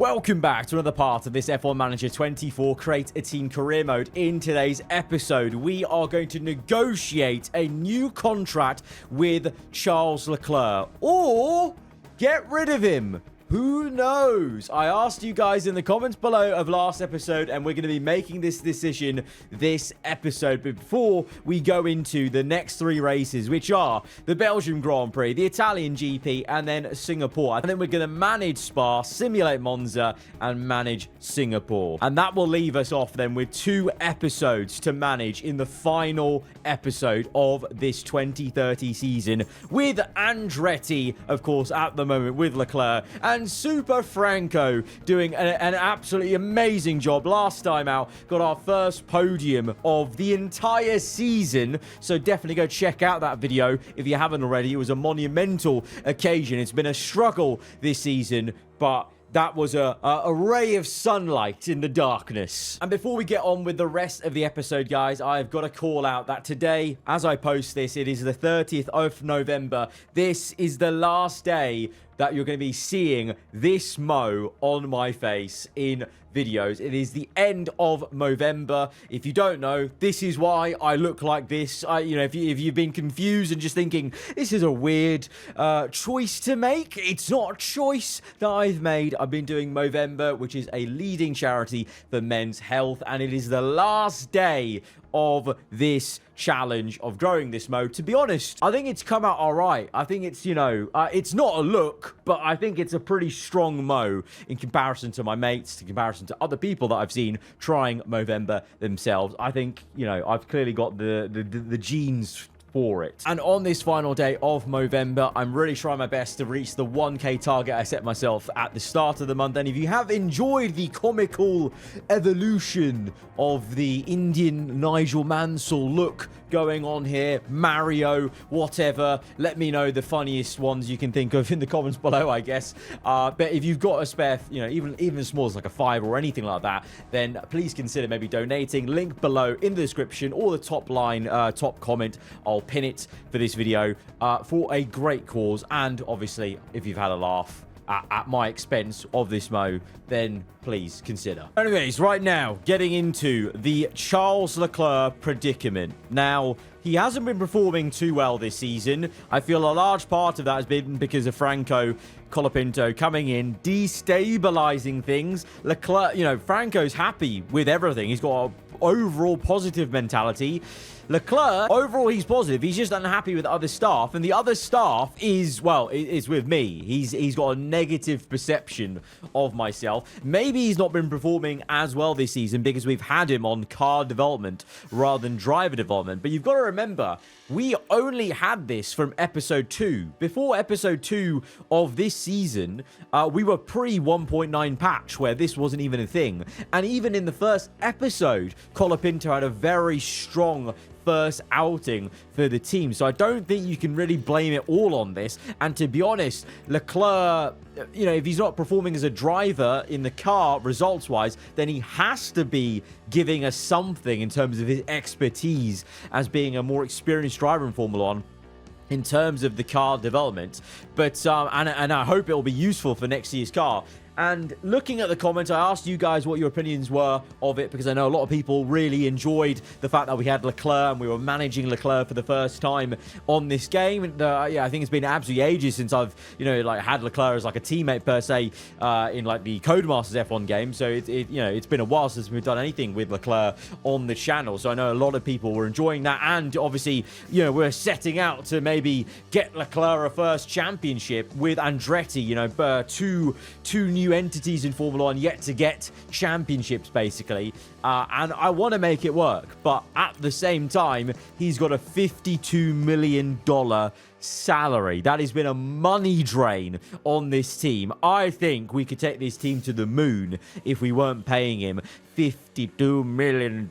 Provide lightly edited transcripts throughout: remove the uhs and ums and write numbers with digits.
Welcome back to another part of this F1 Manager 24 Create a Team Career Mode. In today's episode, we are going to negotiate a new contract with Charles Leclerc, or get rid of him. Who knows? I asked you guys in the comments below of last episode, and we're going to be making this decision this episode. But before we go into the next three races, which are the Belgium Grand Prix, the Italian GP, and then Singapore. And then we're going to manage Spa, simulate Monza, and manage Singapore. And that will leave us off then with 2 episodes to manage in the final episode of this 2030 season, with Andretti, of course, at the moment with Leclerc, and Super Franco doing an absolutely amazing job. Last time out, got our first podium of the entire season, so definitely go check out that video if you haven't already. It was a monumental occasion. It's been a struggle this season, but that was a ray of sunlight in the darkness. And before we get on with the rest of the episode, guys, I've got to call out that today, as I post this, it is the 30th of November. This is the last day that you're going to be seeing this Mo on my face in videos. It is the end of Movember. If you don't know, this is why I look like this. If you've been confused and just thinking this is a weird choice to make, it's not a choice that I've made. I've been doing Movember, which is a leading charity for men's health, and it is the last day of this challenge of growing this mode. To be honest, I think it's come out all right. I think it's, it's not a look, but I think it's a pretty strong mo in comparison to my mates, in comparison to other people that I've seen trying Movember themselves. I think, I've clearly got the genes for it. And on this final day of Movember, I'm really trying my best to reach the 1k target I set myself at the start of the month. And if you have enjoyed the comical evolution of the Indian Nigel Mansell look going on here, Mario, whatever, let me know the funniest ones you can think of in the comments below, I guess. But if you've got a spare, even as small as like a 5 or anything like that, then please consider maybe donating. Link below in the description or the top line, top comment. I'll pin it for this video for a great cause. And obviously, if you've had a laugh at my expense of this Mo, then please consider. Anyways, right now, getting into the Charles Leclerc predicament. Now, he hasn't been performing too well this season. I feel a large part of that has been because of Franco Colapinto coming in, destabilizing things. Leclerc, Franco's happy with everything. He's got an overall positive mentality. Leclerc, overall, he's positive. He's just unhappy with other staff, and the other staff is with me. He's got a negative perception of myself. Maybe he's not been performing as well this season because we've had him on car development rather than driver development. But you've got to remember, we only had this from episode 2. Before episode 2 of this season, we were pre 1.9 patch where this wasn't even a thing. And even in the first episode, Colapinto had a very strong first outing for the team. So I don't think you can really blame it all on this. And to be honest, Leclerc, if he's not performing as a driver in the car results-wise, then he has to be giving us something in terms of his expertise as being a more experienced driver in Formula 1 in terms of the car development. But and I hope it will be useful for next year's car. And looking at the comments, I asked you guys what your opinions were of it, because I know a lot of people really enjoyed the fact that we had Leclerc and we were managing Leclerc for the first time on this game. And I think it's been absolutely ages since I've had Leclerc as like a teammate per se in like the Codemasters F1 game. So it's been a while since we've done anything with Leclerc on the channel. So I know a lot of people were enjoying that, and obviously we're setting out to maybe get Leclerc a first championship with Andretti. Two new entities in Formula 1 yet to get championships, basically. And I want to make it work. But at the same time, he's got a $52 million salary. That has been a money drain on this team. I think we could take this team to the moon if we weren't paying him $52 million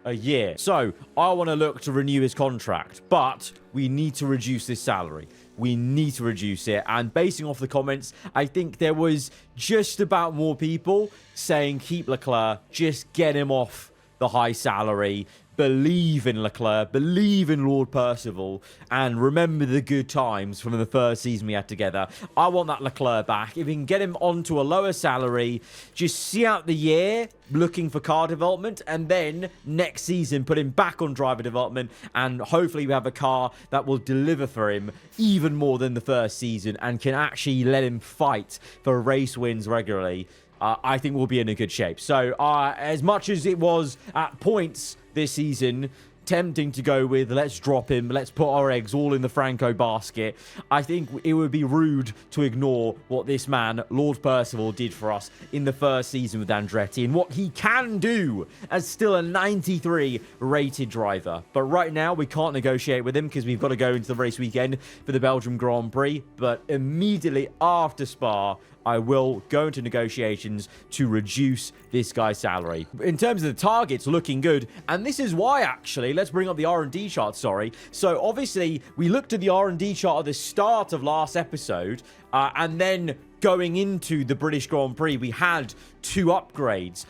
a year. So I want to look to renew his contract, but we need to reduce this salary. We need to reduce it. And basing off the comments, I think there was just about more people saying keep Leclerc, just get him off the high salary, believe in Leclerc, believe in Lord Percival, and remember the good times from the first season we had together. I want that Leclerc back. If we can get him onto a lower salary, just see out the year looking for car development, and then next season put him back on driver development, and hopefully we have a car that will deliver for him even more than the first season and can actually let him fight for race wins regularly. I think we'll be in a good shape. So as much as it was at points this season tempting to go with let's drop him, let's put our eggs all in the Franco basket, I think it would be rude to ignore what this man, Lord Percival, did for us in the first season with Andretti and what he can do as still a 93 rated driver. But right now we can't negotiate with him because we've got to go into the race weekend for the Belgium Grand Prix. But immediately after Spa, I will go into negotiations to reduce this guy's salary. In terms of the targets, looking good. And this is why, actually, let's bring up the R&D chart, sorry. So, obviously, we looked at the R&D chart at the start of last episode, and then going into the British Grand Prix, we had two upgrades,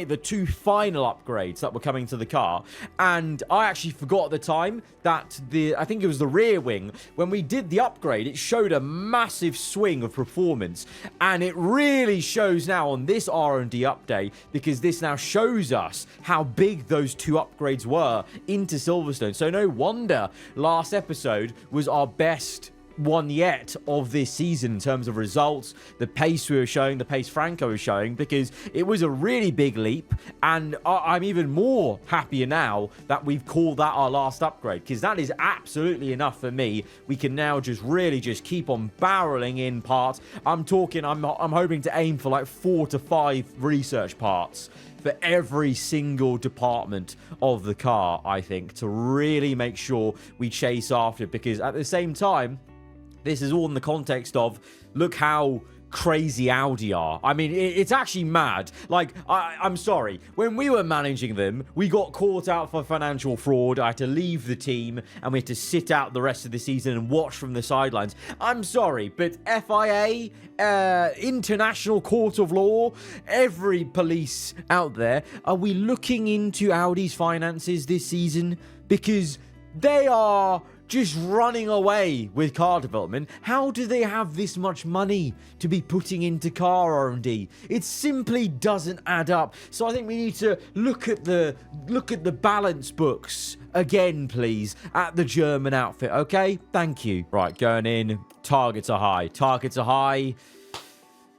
the two final upgrades that were coming to the car. And I actually forgot at the time that I think it was the rear wing, when we did the upgrade, it showed a massive swing of performance. And it really shows now on this R&D update, because this now shows us how big those two upgrades were into Silverstone. So no wonder last episode was our best one yet of this season in terms of results, the pace we were showing, the pace Franco was showing, because it was a really big leap. And I'm even more happier now that we've called that our last upgrade, because that is absolutely enough for me. We can now just really just keep on barreling in parts. I'm hoping to aim for like 4 to 5 research parts for every single department of the car, I think, to really make sure we chase after it. Because at the same time, this is all in the context of, look how crazy Audi are. I mean, it's actually mad. Like, I'm sorry. When we were managing them, we got caught out for financial fraud. I had to leave the team, and we had to sit out the rest of the season and watch from the sidelines. I'm sorry, but FIA, International Court of Law, every police out there, are we looking into Audi's finances this season? Because they are just running away with car development. How do they have this much money to be putting into car R&D? It simply doesn't add up. So I think we need to look at the balance books again, please, at the German outfit. Okay, thank you. Right, going in. Targets are high. Targets are high.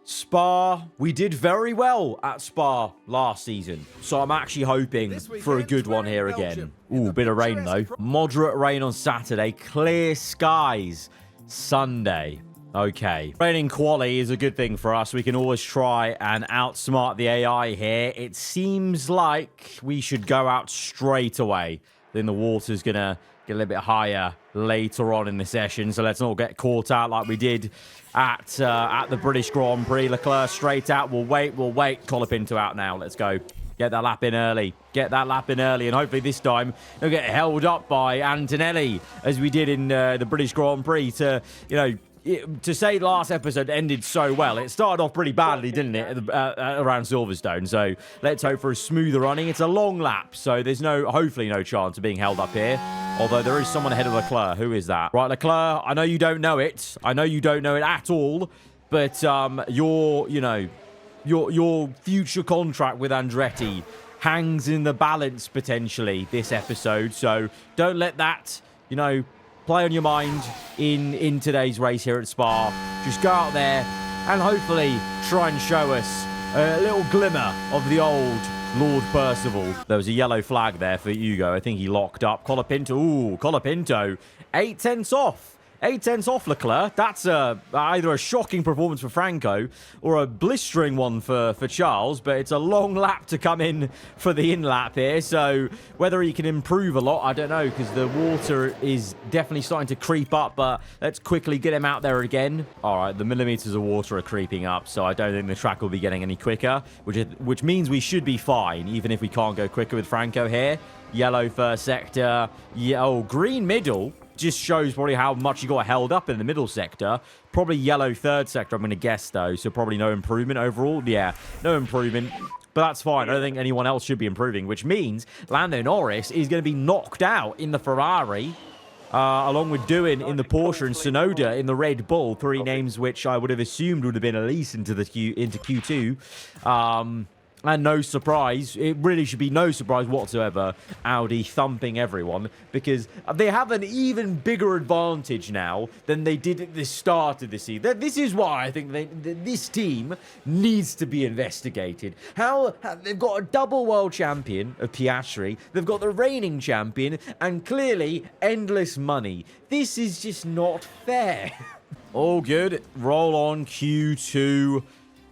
Spa, we did very well at Spa last season, so I'm actually hoping for a good one here again. Ooh, bit of rain though. Moderate rain on Saturday, clear skies Sunday. Okay. Raining quali is a good thing for us. We can always try and outsmart the AI here. It seems like we should go out straight away. Then the water's gonna get a little bit higher later on in the session, so let's not get caught out like we did at the British Grand Prix. Leclerc straight out. We'll wait. Colapinto out now. Let's go. Get that lap in early. Get that lap in early, and hopefully this time he'll get held up by Antonelli as we did in the British Grand Prix to, you know, to say last episode ended so well. It started off pretty badly, didn't it, around Silverstone? So let's hope for a smoother running. It's a long lap, so there's hopefully no chance of being held up here. Although there is someone ahead of Leclerc. Who is that? Right, Leclerc, I know you don't know it. I know you don't know it at all. But your future contract with Andretti hangs in the balance potentially this episode. So don't let that, play on your mind in today's race here at Spa. Just go out there and hopefully try and show us a little glimmer of the old Lord Percival. There was a yellow flag there for Hugo. I think he locked up. Colapinto. Ooh, Colapinto. 8/10 off. 8/10 off Leclerc. That's either a shocking performance for Franco or a blistering one for Charles, but it's a long lap to come in for the in-lap here, so whether he can improve a lot, I don't know, because the water is definitely starting to creep up, but let's quickly get him out there again. All right, the millimeters of water are creeping up, so I don't think the track will be getting any quicker, which means we should be fine, even if we can't go quicker with Franco here. Yellow first sector. Green middle. Just shows probably how much you got held up in the middle sector. Probably yellow third sector, I'm going to guess, though. So probably no improvement overall. Yeah, no improvement. But that's fine. I don't think anyone else should be improving, which means Lando Norris is going to be knocked out in the Ferrari, along with Doohan in the Porsche and Tsunoda in the Red Bull. 3 names which I would have assumed would have been at least into Q2. And no surprise, it really should be no surprise whatsoever, Audi thumping everyone, because they have an even bigger advantage now than they did at the start of the season. This is why I think this team needs to be investigated. They've got a double world champion of Piastri, they've got the reigning champion, and clearly endless money. This is just not fair. All good, roll on Q2.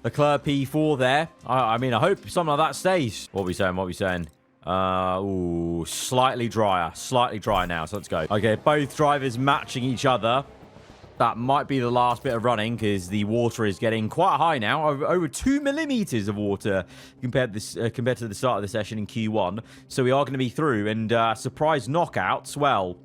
Leclerc P4 there. I mean, I hope something like that stays. What are we saying? What are we saying? Ooh, slightly drier. Slightly drier now, so let's go. Okay, both drivers matching each other. That might be the last bit of running because the water is getting quite high now. Over 2 millimeters of water compared to the start of the session in Q1. So we are going to be through. And surprise knockouts, well...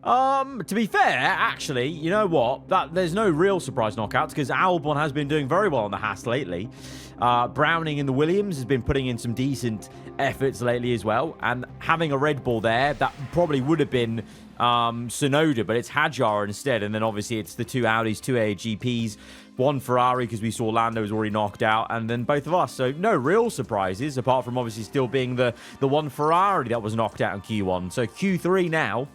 to be fair, actually, you know what? There's no real surprise knockouts because Albon has been doing very well on the Haas lately. Browning in the Williams has been putting in some decent efforts lately as well. And having a Red Bull there, that probably would have been Tsunoda, but it's Hadjar instead. And then obviously it's the 2 Audis, 2 AGPs, 1 Ferrari because we saw Lando was already knocked out, and then both of us. So no real surprises apart from obviously still being the 1 Ferrari that was knocked out in Q1. So Q3 now.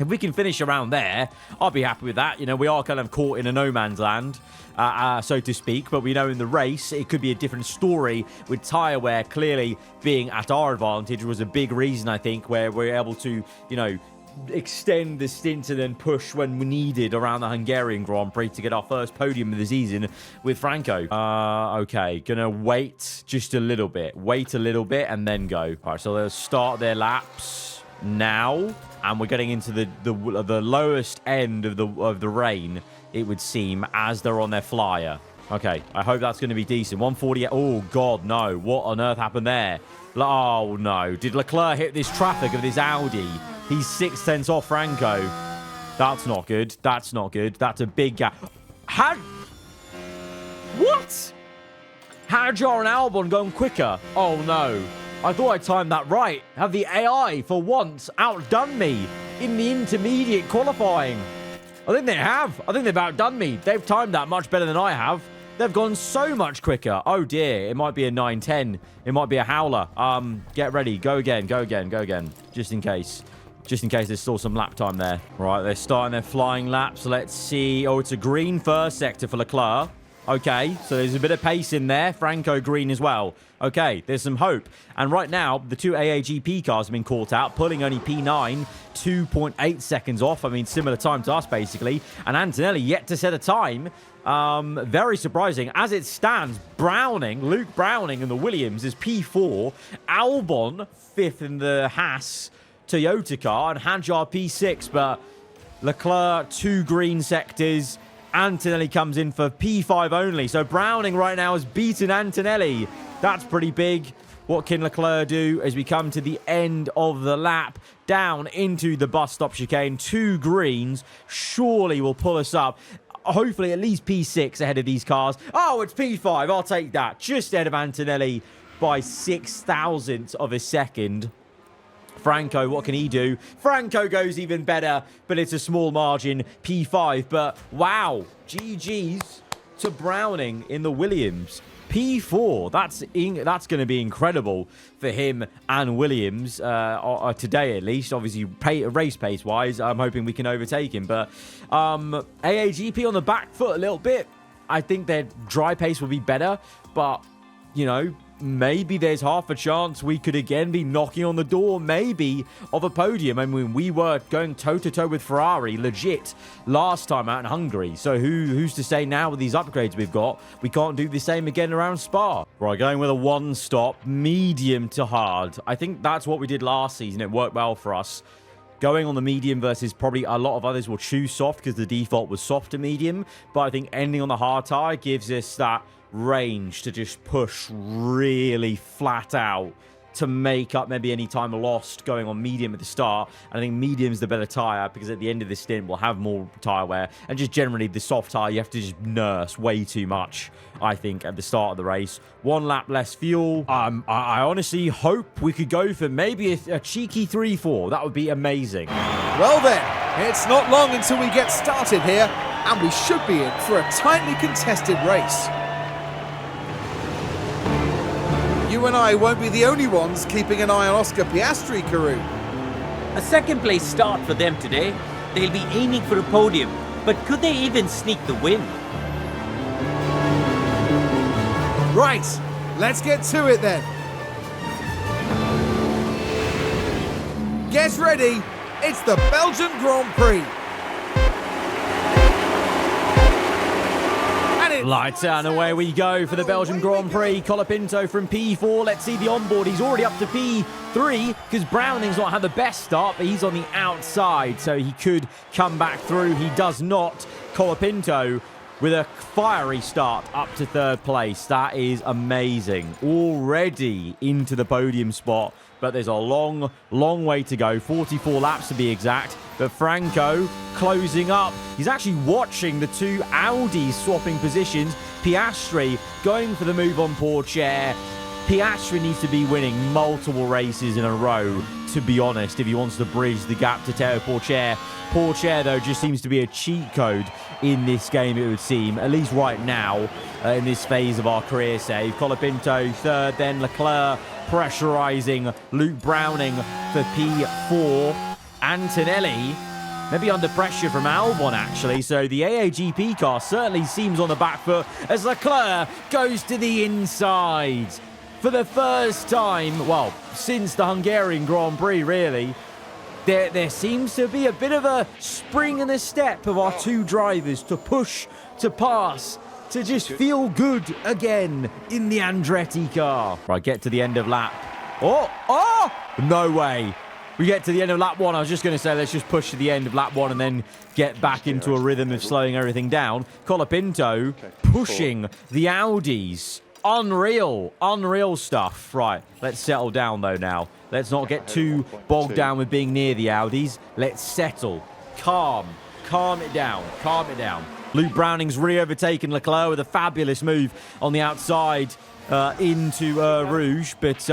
If we can finish around there, I'll be happy with that. You know, we are kind of caught in a no man's land, so to speak. But we know in the race, it could be a different story with tyre wear clearly being at our advantage was a big reason, I think, where we're able to, you know, extend the stint and then push when we needed around the Hungarian Grand Prix to get our first podium of the season with Franco. Okay, gonna wait just a little bit. Wait a little bit and then go. All right, so they'll start their laps now. And we're getting into the lowest end of the rain, it would seem, as they're on their flyer. Okay, I hope that's going to be decent. 148. Oh, God, no. What on earth happened there? Oh, no. Did Leclerc hit this traffic of this Audi? He's 6/10 off Franco. That's not good. That's not good. That's a big gap. What? Hadjar and Albon going quicker. Oh, no. I thought I timed that right. Have the AI, for once, outdone me in the intermediate qualifying. I think they have. I think they've outdone me. They've timed that much better than I have. They've gone so much quicker. Oh, dear. It might be a 9:10. It might be a howler. Get ready. Go again. Go again. Go again. Just in case. Just in case there's still some lap time there. Right, they're starting their flying laps. Let's see. Oh, it's a green first sector for Leclerc. Okay, so there's a bit of pace in there. Franco green as well. Okay, there's some hope. And right now, the 2 AAGP cars have been caught out, pulling only P9, 2.8 seconds off. I mean, similar time to us, basically. And Antonelli yet to set a time. Very surprising. As it stands, Luke Browning in the Williams is P4. Albon, 5th in the Haas Toyota car, and Hadjar P6. But Leclerc, 2 green sectors. Antonelli comes in for P5 only. So Browning right now has beaten Antonelli. That's pretty big. What can Leclerc do as we come to the end of the lap? Down into the bus stop chicane. 2 greens surely will pull us up. Hopefully at least P6 ahead of these cars. Oh, it's P5. I'll take that. Just ahead of Antonelli by 0.006 of a second. Franco, what can he do? Franco goes even better, but it's a small margin, P5. But wow, GG's to Browning in the Williams. P4, that's going to be incredible for him and Williams today at least. Obviously, race pace-wise, I'm hoping we can overtake him. But AAGP on the back foot a little bit. I think their dry pace will be better, but, you know, maybe there's half a chance we could again be knocking on the door, maybe, of a podium. I mean, we were going toe-to-toe with Ferrari, legit, last time out in Hungary. So who's to say now with these upgrades we've got, we can't do the same again around Spa? Right, going with a 1-stop, medium to hard. I think that's what we did last season. It worked well for us. Going on the medium versus probably a lot of others will choose soft because the default was soft to medium. But I think ending on the hard tire gives us that range to just push really flat out to make up maybe any time lost going on medium at the start. And I think medium's the better tyre because at the end of the stint we'll have more tyre wear, and just generally the soft tyre you have to just nurse way too much, I think, at the start of the race. 1 lap less fuel. I honestly hope we could go for maybe a cheeky 3-4. That would be amazing. Well then, it's not long until we get started here, and we should be in for a tightly contested race. You and I won't be the only ones keeping an eye on Oscar Piastri, Karoo. A second place start for them today. They'll be aiming for a podium, but could they even sneak the win? Right, let's get to it then. Get ready, it's the Belgian Grand Prix. Lights out and away we go for the Belgium Grand Prix. Colapinto from P4. Let's see the onboard. He's already up to P3 because Browning's not had the best start, but he's on the outside, so he could come back through. He does not. Colapinto with a fiery start up to 3rd place. That is amazing. Already into the podium spot, but there's a long, long way to go. 44 laps to be exact. But Franco closing up. He's actually watching the 2 Audis swapping positions. Piastri going for the move on Pourchaire. Piastri needs to be winning multiple races in a row, to be honest, if he wants to bridge the gap to Théo Pourchaire. Pourchaire, though, just seems to be a cheat code in this game, it would seem, at least right now, in this phase of our career save. Colapinto 3rd, then Leclerc pressurising Luke Browning for P4. Antonelli maybe under pressure from Albon, actually. So the AAGP car certainly seems on the back foot as Leclerc goes to the inside. For the first time, well, since the Hungarian Grand Prix, really, there seems to be a bit of a spring in the step of our 2 drivers to push, to pass, to just feel good again in the Andretti car. Right, get to the end of lap. Oh, no way. We get to the end of lap 1. I was just going to say, let's just push to the end of lap 1 and then get back into a rhythm of slowing everything down. Colapinto pushing the Audis. Unreal stuff. Right, let's settle down, though, now. Let's not get too bogged down with being near the Audis. Let's settle. Calm it down. Luke Browning's really overtaken Leclerc with a fabulous move on the outside into Rouge, but...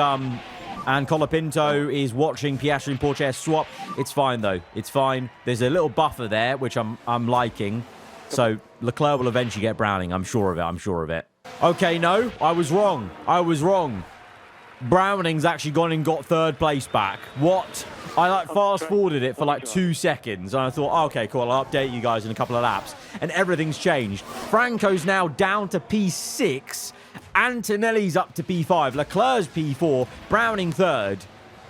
And Colapinto is watching Piastri and Pourchaire swap. It's fine, though. It's fine. There's a little buffer there, which I'm liking. So Leclerc will eventually get Browning. I'm sure of it. Okay, no. I was wrong. Browning's actually gone and got 3rd place back. What? I fast-forwarded it for 2 seconds. And I thought, oh, okay, cool. I'll update you guys in a couple of laps. And everything's changed. Franco's now down to P6. Antonelli's up to P5, Leclerc's P4, Browning 3rd.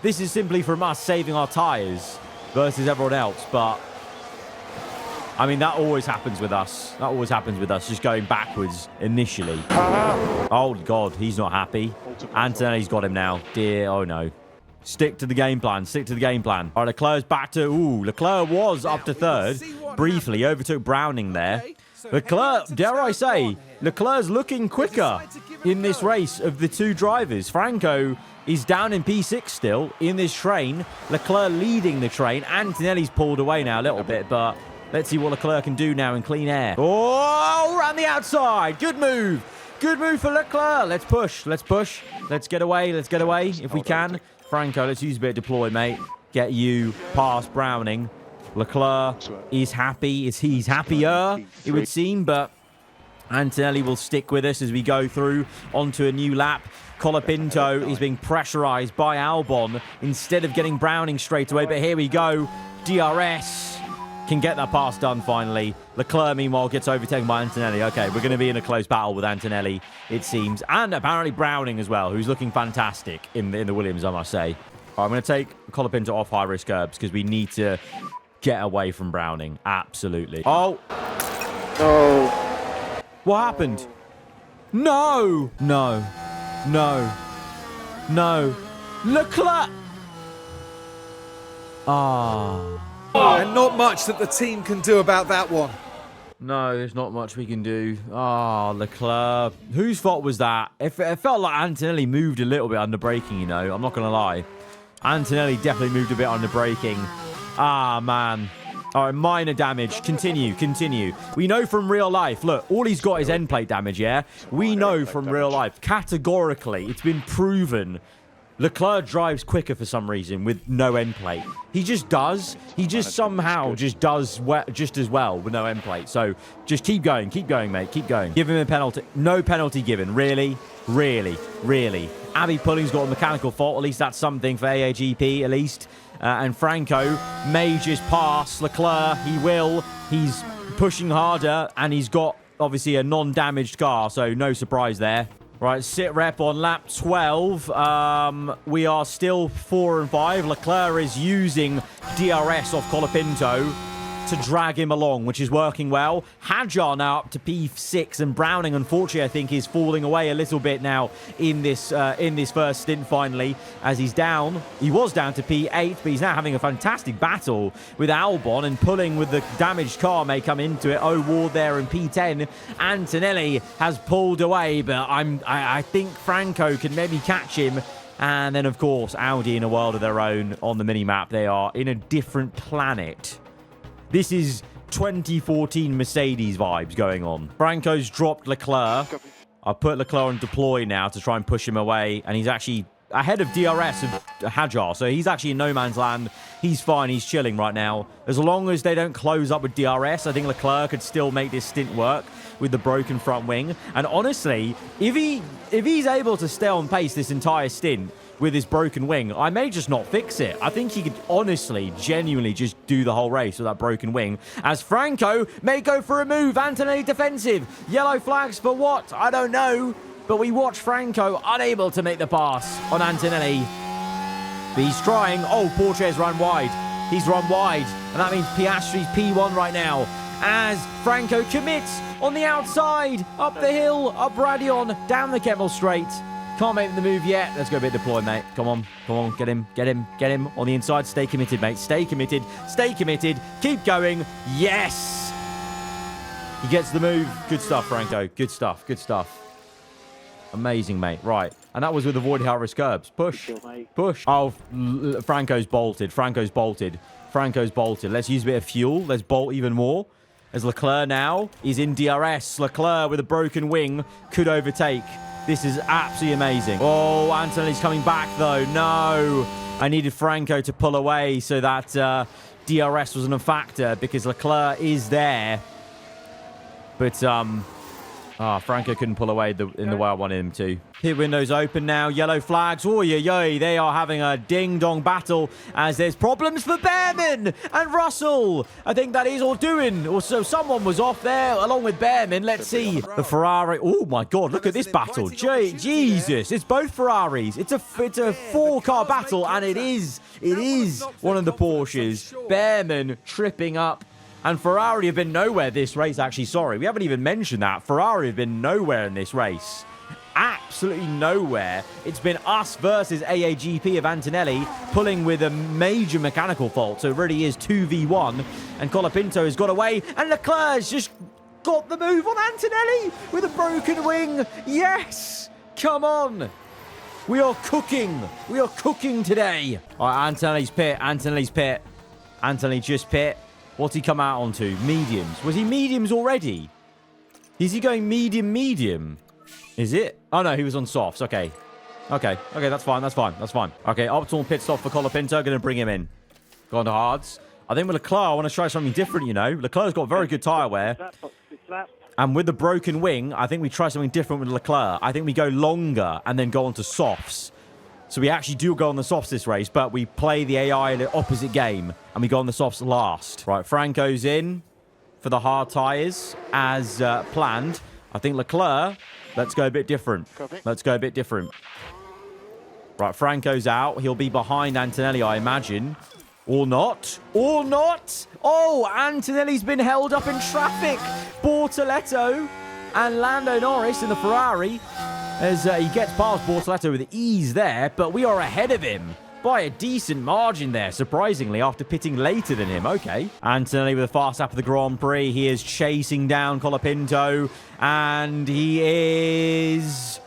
This is simply from us saving our tyres versus everyone else, but I mean, that always happens with us. Just going backwards initially. Oh, God, he's not happy. Antonelli's got him now. Dear, oh no. Stick to the game plan. All right, Leclerc's back to... Ooh, Leclerc was up to 3rd. Briefly overtook Browning there. Leclerc, dare I say, Leclerc's looking quicker in this race of the 2 drivers. Franco is down in P6 still in this train. Leclerc leading the train. Antonelli's pulled away now a little bit, but let's see what Leclerc can do now in clean air. Oh, around the outside. Good move for Leclerc. Let's push. Let's get away if we can. Franco, let's use a bit of deploy, mate. Get you past Browning. Leclerc is happy. He's happier, it would seem, but Antonelli will stick with us as we go through onto a new lap. Colapinto is being pressurised by Albon instead of getting Browning straight away, but here we go. DRS can get that pass done finally. Leclerc, meanwhile, gets overtaken by Antonelli. Okay, we're going to be in a close battle with Antonelli, it seems, and apparently Browning as well, who's looking fantastic in the Williams, I must say. All right, I'm going to take Colapinto off high-risk curbs because we need to get away from Browning. Absolutely. Oh. What happened? No. Leclerc. And not much that the team can do about that one. No, there's not much we can do. Ah, Leclerc. Whose fault was that? It felt like Antonelli moved a little bit under braking, you know. I'm not going to lie. Antonelli definitely moved a bit under braking. Ah, man. All right, minor damage. Continue. We know from real life. Look, all he's got is end plate damage, yeah? We know from real life. Categorically, it's been proven. Leclerc drives quicker for some reason with no end plate. He just does. He just somehow just does just as well with no end plate. So just keep going, mate. Keep going. Give him a penalty. No penalty given. Really? Abby Pulling's got a mechanical fault. At least that's something for AAGP, at least. And Franco may just pass Leclerc. He will. He's pushing harder, and he's got, obviously, a non-damaged car, so no surprise there. Right, sit rep on lap 12. We are still 4 and 5. Leclerc is using DRS off Colapinto to drag him along, which is working well. Hadjar now up to P6, and Browning, unfortunately, I think, is falling away a little bit now in this first stint, finally, as he's down. He was down to P8, but he's now having a fantastic battle with Albon, and pulling with the damaged car may come into it. Ward there in P10. Antonelli has pulled away, but I think Franco can maybe catch him. And then, of course, Audi in a world of their own on the mini-map. They are in a different planet. This is 2014 Mercedes vibes going on. Franco's dropped Leclerc. I've put Leclerc on deploy now to try and push him away. And he's actually ahead of DRS of Hadjar. So he's actually in no man's land. He's fine. He's chilling right now. As long as they don't close up with DRS, I think Leclerc could still make this stint work with the broken front wing. And honestly, if he's able to stay on pace this entire stint with his broken wing, I may just not fix it. I think he could honestly, genuinely just do the whole race with that broken wing. As Franco may go for a move. Antonelli defensive. Yellow flags for what? I don't know. But we watch Franco unable to make the pass on Antonelli. But he's trying. Oh, Porsche's run wide. He's run wide. And that means Piastri's P1 right now. As Franco commits on the outside. Up the hill. Up Radion. Down the Kemmel Straight. Can't make the move yet. Let's go a bit deploy, mate. Come on. Get him. On the inside. Stay committed, mate. Stay committed. Keep going. Yes. He gets the move. Good stuff, Franco. Good stuff. Amazing, mate. Right. And that was with avoiding high-risk curbs. Push. Oh, Franco's bolted. Let's use a bit of fuel. Let's bolt even more. As Leclerc now is in DRS. Leclerc with a broken wing could overtake. This is absolutely amazing. Oh, Antonelli's coming back, though. No. I needed Franco to pull away so that DRS wasn't a factor because Leclerc is there. But, Franco couldn't pull away in the way I wanted him to. Pit windows open now. Yellow flags. Oh, yeah. They are having a ding-dong battle as there's problems for Behrman and Russell. I think that is all doing. Also, someone was off there along with Behrman. Let's see. The Ferrari. Oh, my God. Look at this battle. Jesus. It's both Ferraris. It's a 4-car battle, and it is one of the Porsches. Behrman tripping up. And Ferrari have been nowhere this race, actually. Sorry, we haven't even mentioned that. Ferrari have been nowhere in this race. Absolutely nowhere. It's been us versus AAGP of Antonelli pulling with a major mechanical fault. So it really is 2v1. And Colapinto has got away. And Leclerc's just got the move on Antonelli with a broken wing. Yes! Come on! We are cooking. We are cooking today. All right, Antonelli's pit. Antonelli just pit. What's he come out onto? Mediums. Was he mediums already? Is he going medium? Is it? Oh, no, he was on softs. Okay, that's fine. Okay, optimal pit stop for Colapinto. Going to bring him in. Go on to hards. I think with Leclerc, I want to try something different, you know. Leclerc's got very good tyre wear. And with the broken wing, I think we try something different with Leclerc. I think we go longer and then go on to softs. So we actually do go on the softs this race, but we play the AI in the opposite game, and we go on the softs last. Right, Franco's in for the hard tyres as planned. I think Leclerc, let's go a bit different. Right, Franco's out. He'll be behind Antonelli, I imagine. Or not. Oh, Antonelli's been held up in traffic. Bortoletto and Lando Norris in the Ferrari. As he gets past Bortoletto with ease there, but we are ahead of him. by a decent margin there, surprisingly, after pitting later than him. Okay. Antonelli with a fast lap of the Grand Prix. He is chasing down Colapinto, and he is...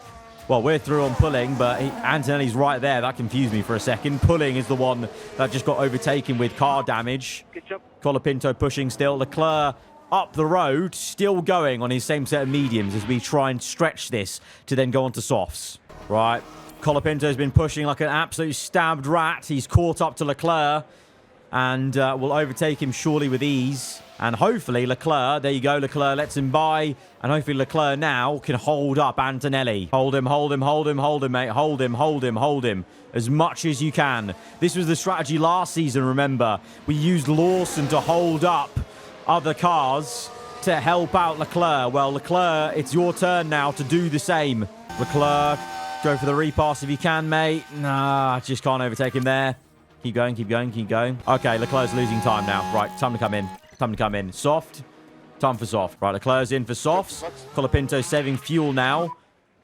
Well, we're through on pulling, but Antonelli's right there. That confused me for a second. Pulling is the one that just got overtaken with car damage. Colapinto pushing still. Leclerc up the road, still going on his same set of mediums as we try and stretch this to then go on to softs. Right. Colapinto's been pushing like an absolute stabbed rat. He's caught up to Leclerc and will overtake him surely with ease. And hopefully Leclerc, there you go, Leclerc lets him by. And hopefully Leclerc now can hold up Antonelli. Hold him, hold him, hold him, hold him, mate. Hold him, hold him, hold him. As much as you can. This was the strategy last season, remember. We used Lawson to hold up other cars to help out Leclerc. Well, Leclerc, it's your turn now to do the same. Leclerc, go for the repass if you can, mate. Nah, just can't overtake him there. Keep going, keep going, keep going. Okay, Leclerc's losing time now. Right, time to come in. Time to come in. Soft. Time for soft. Right, Leclerc's in for softs. Colapinto saving fuel now.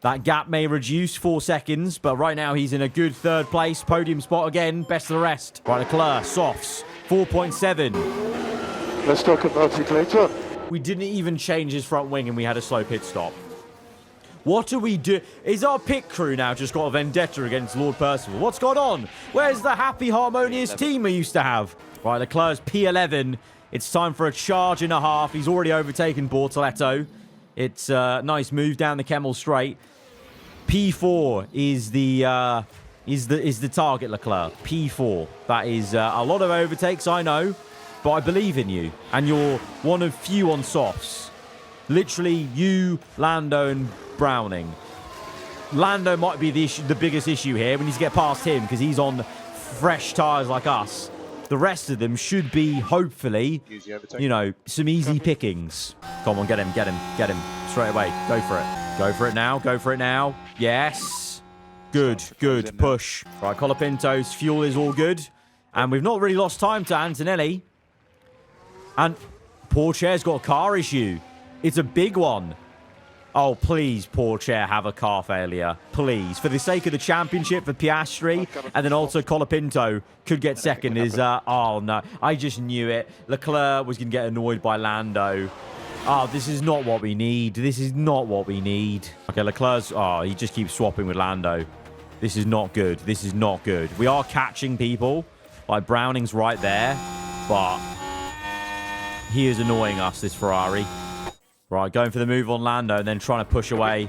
That gap may reduce 4 seconds, but right now he's in a good third place. Podium spot again. Best of the rest. Right, Leclerc, softs. 4.7. Let's talk about it later. We didn't even change his front wing and we had a slow pit stop. What do we do? Is our pit crew now just got a vendetta against Lord Percival? What's going on? Where's the happy, harmonious team we used to have? Right, Leclerc's P11. It's time for a charge and a half. He's already overtaken Bortoletto. It's a nice move down the Kemmel Straight. P4 is the target, Leclerc. P4. That is a lot of overtakes, I know, but I believe in you. And you're one of few on softs. Literally, you, Lando, and Browning. Lando might be the biggest issue here. We need to get past him because he's on fresh tyres like us. The rest of them should be, hopefully, you know, some easy pickings. Come on, get him, get him, get him. Straight away. Go for it. Go for it now. Go for it now. Yes. Good, good. Push. Right, Colapinto's fuel is all good. And we've not really lost time to Antonelli. And Pourchaire's got a car issue. It's a big one. Oh, please, Pourchaire, have a car failure. Please. For the sake of the championship for Piastri, and then also Colapinto could get second is... oh, no. I just knew it. Leclerc was going to get annoyed by Lando. Oh, this is not what we need. This is not what we need. Okay, Leclerc's... Oh, he just keeps swapping with Lando. This is not good. This is not good. We are catching people. Like, Browning's right there. But he is annoying us, this Ferrari. Right, going for the move on Lando and then trying to push away.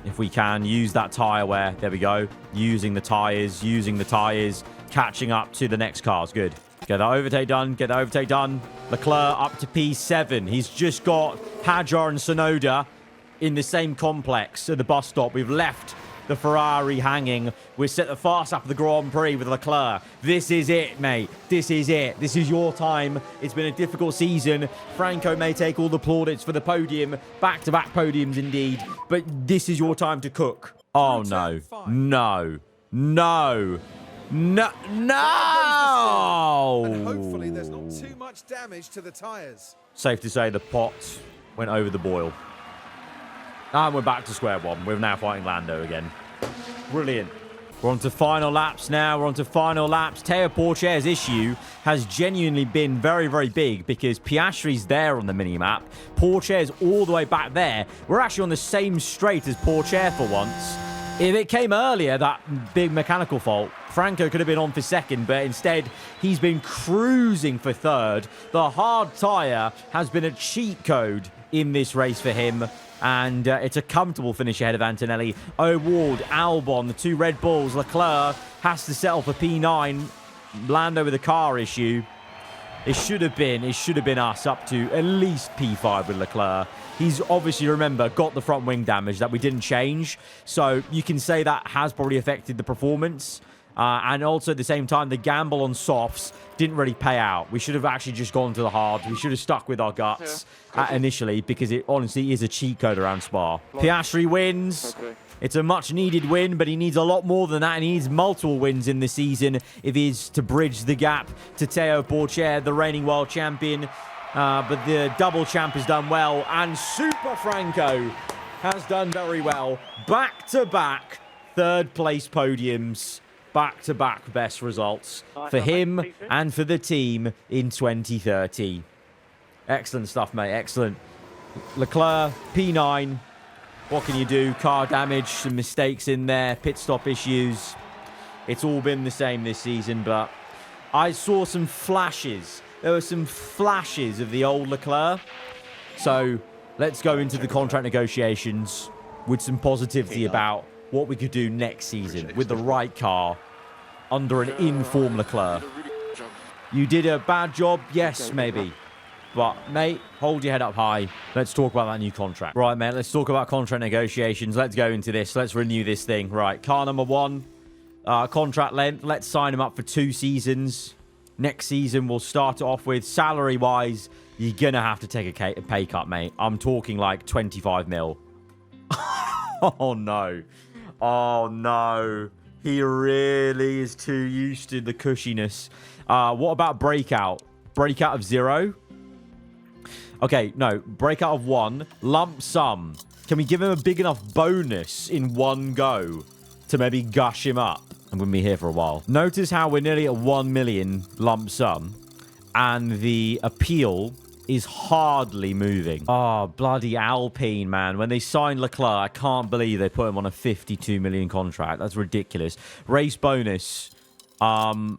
If we can, use that tyre wear. There we go. Using the tyres, catching up to the next cars. Good. Get that overtake done, get that overtake done. Leclerc up to P7. He's just got Hadjar and Sonoda in the same complex at the bus stop. We've left the Ferrari hanging. We're set the fast up of the Grand Prix with Leclerc. This is it, mate. This is it. This is your time. It's been a difficult season. Franco may take all the plaudits for the podium. Back-to-back podiums, indeed. But this is your time to cook. Oh, no. No. No. No. No! And hopefully there's not too much damage to the tyres. Safe to say the pot went over the boil. And we're back to square one. We're now fighting Lando again. Brilliant. We're on to final laps now. We're on to final laps. Théo Pourchaire's issue has genuinely been very, very big because Piastri's there on the mini-map. Pourchaire's all the way back there. We're actually on the same straight as Pourchaire for once. If it came earlier, that big mechanical fault, Franco could have been on for second, but instead he's been cruising for third. The hard tyre has been a cheat code in this race for him. And it's a comfortable finish ahead of Antonelli. O'Ward, Albon, the two Red Bulls. Leclerc has to settle for P9. Lando with a car issue. It should have been us up to at least P5 with Leclerc. He's obviously, remember, got the front wing damage that we didn't change. So you can say that has probably affected the performance. And also at the same time, the gamble on softs didn't really pay out. We should have actually just gone to the hard. We should have stuck with our guts initially because it honestly is a cheat code around Spa. Piastri wins. Okay. It's a much-needed win, but he needs a lot more than that. And he needs multiple wins in the season if he's to bridge the gap to Théo Pourchaire, the reigning world champion. But the double champ has done well. And Super Franco has done very well. Back-to-back third-place podiums. Back-to-back best results for him and for the team in 2030. Excellent stuff, mate. Excellent. Leclerc, P9. What can you do? Car damage, some mistakes in there, pit stop issues. It's all been the same this season, but I saw some flashes. There were some flashes of the old Leclerc. So let's go into the contract negotiations with some positivity about what we could do next season with the right car under an in-form Leclerc. You did a bad job? Yes, maybe. But, mate, hold your head up high. Let's talk about that new contract. Right, mate, let's talk about contract negotiations. Let's go into this. Let's renew this thing. Right, car number 1, contract length. Let's sign him up for 2 seasons. Next season, we'll start it off with salary-wise. You're going to have to take a pay cut, mate. I'm talking like 25 mil. Oh, no. Oh, no. He really is too used to the cushiness. What about breakout? Breakout of 0? Okay, no. Breakout of 1. Lump sum. Can we give him a big enough bonus in one go to maybe gush him up? I'm going to be here for a while. Notice how we're nearly at 1 million lump sum. And the appeal is hardly moving. Oh, bloody Alpine, man. When they signed Leclerc, I can't believe they put him on a 52 million contract. That's ridiculous. Race bonus. I'll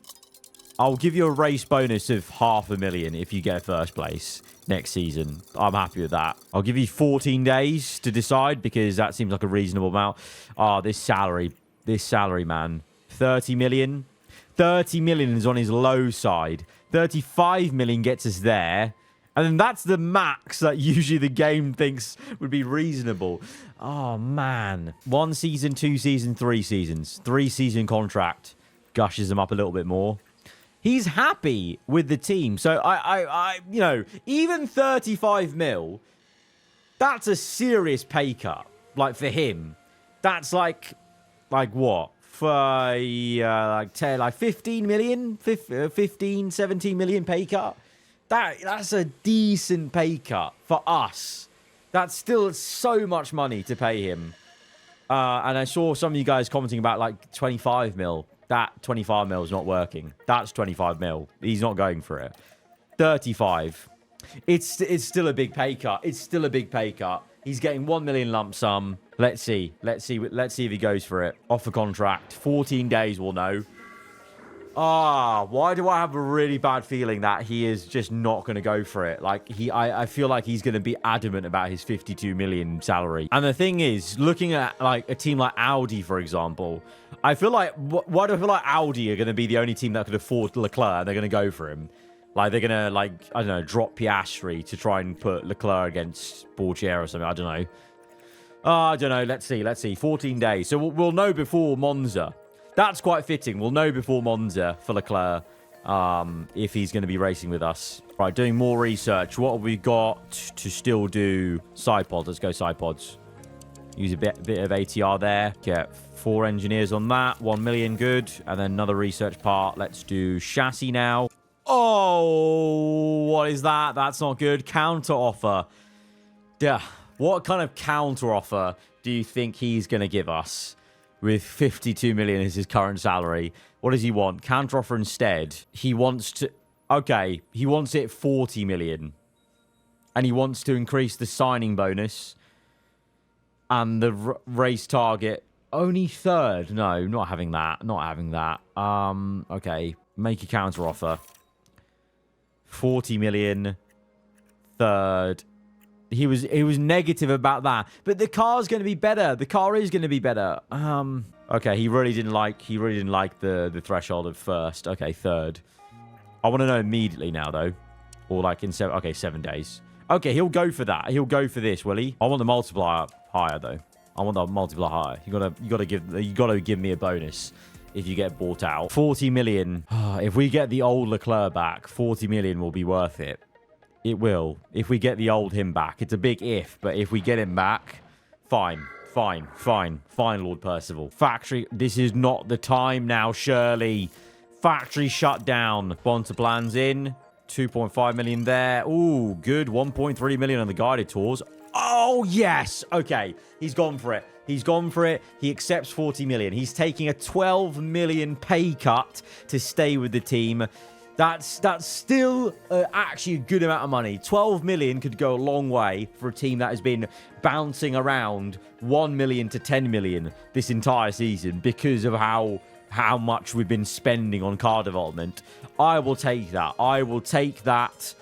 give you a race bonus of 500,000 if you get first place next season. I'm happy with that. I'll give you 14 days to decide because that seems like a reasonable amount. Oh, this salary, man. 30 million. 30 million is on his low side. 35 million gets us there. And then that's the max that usually the game thinks would be reasonable. Oh, man. 1 season, 2 seasons, 3 seasons. 3-season contract. Gushes him up a little bit more. He's happy with the team. So, you know, even 35 mil, that's a serious pay cut. Like, for him. That's like what? For, like 15 million? 15, 17 million pay cut? That's a decent pay cut for us. That's still so much money to pay him. And I saw some of you guys commenting about like 25 mil. That 25 mil is not working. That's 25 mil. He's not going for it. 35. It's still a big pay cut. It's still a big pay cut. He's getting 1 million lump sum. Let's see. Let's see if he goes for it. Offer contract. 14 days, we'll know. Why do I have a really bad feeling that he is just not going to go for it? Like, I feel like he's going to be adamant about his 52 million salary. And the thing is, looking at, like, a team like Audi, for example, I feel like, why do I feel like Audi are going to be the only team that could afford Leclerc and they're going to go for him? Like, they're going to, like, I don't know, drop Piastri to try and put Leclerc against Borgier or something. I don't know. I don't know. Let's see. 14 days. So we'll know before Monza. That's quite fitting. We'll know before Monza for Leclerc if he's going to be racing with us. Right, doing more research. What have we got to still do? Side pods. Let's go side pods. Use a bit of ATR there. Get 4 engineers on that. 1 million, good. And then another research part. Let's do chassis now. Oh, what is that? That's not good. Counter offer. Yeah. What kind of counter offer do you think he's going to give us? With 52 million as his current salary. What does he want? Counteroffer instead. He wants to... Okay, he wants it 40 million. And he wants to increase the signing bonus. And the race target. Only 3rd. No, not having that. Not having that. Okay. Make a counteroffer. 40 million. 3rd. He was negative about that. But the car's going to be better. The car is going to be better. Okay, he really didn't like the threshold of 1st. Okay, 3rd. I want to know immediately now though. Or like in 7 days. Okay, he'll go for that. He'll go for this, will he? I want the multiplier higher though. I want the multiplier higher. You gotta give me a bonus if you get bought out. 40 million. If we get the old Leclerc back, 40 million will be worth it. It will. If we get the old him back. It's a big if, but if we get him back, fine. Fine, Lord Percival. Factory, this is not the time now, Shirley. Factory shut down. Sponsor plans in. 2.5 million there. Ooh, good. 1.3 million on the guided tours. Oh, yes. Okay, he's gone for it. He's gone for it. He accepts 40 million. He's taking a 12 million pay cut to stay with the team. That's still actually a good amount of money. 12 million could go a long way for a team that has been bouncing around 1 million to 10 million this entire season because of how much we've been spending on car development. I will take that. I will take that.